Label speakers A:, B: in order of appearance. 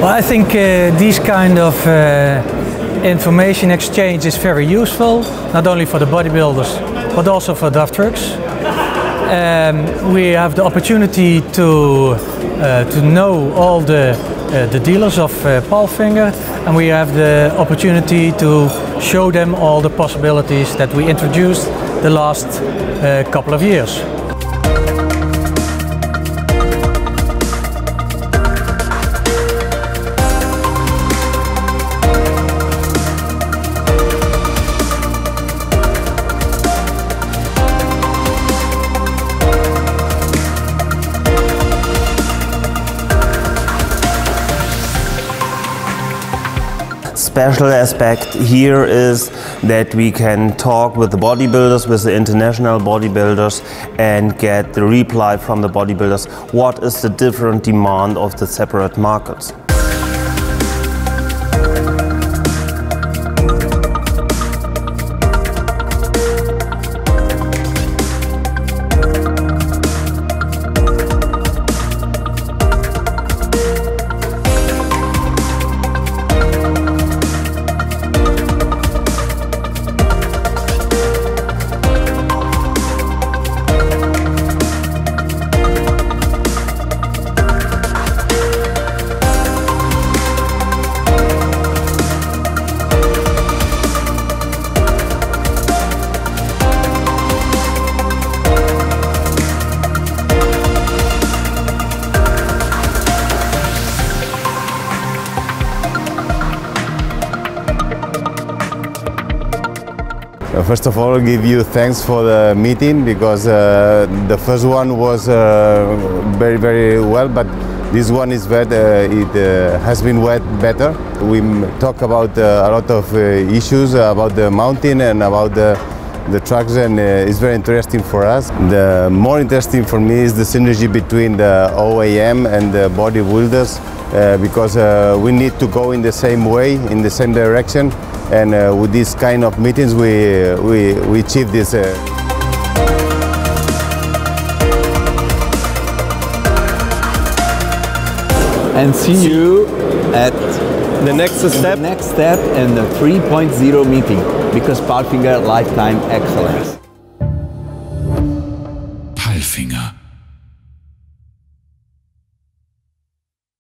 A: Well, I think these kind of information exchange is very useful, not only for the bodybuilders, but also for DAF trucks. We have the opportunity to know all the dealers of Palfinger, and we have the opportunity to show them all the possibilities that we introduced the last couple of years.
B: Special aspect here is that we can talk with the bodybuilders, with the international bodybuilders, and get the reply from the bodybuilders. What is the different demand of the separate markets?
C: First of all, give you thanks for the meeting, because the first one was very well, but this one is better. It has been better. We talk about a lot of issues about the mountain and about the trucks, and it's very interesting for us. The more interesting for me is the synergy between the OEM and the bodybuilders, because we need to go in the same way, in the same direction. And with these kind of meetings, we achieve this.
D: And see you at the next step and the 3.0 meeting, because Palfinger Lifetime Excellence.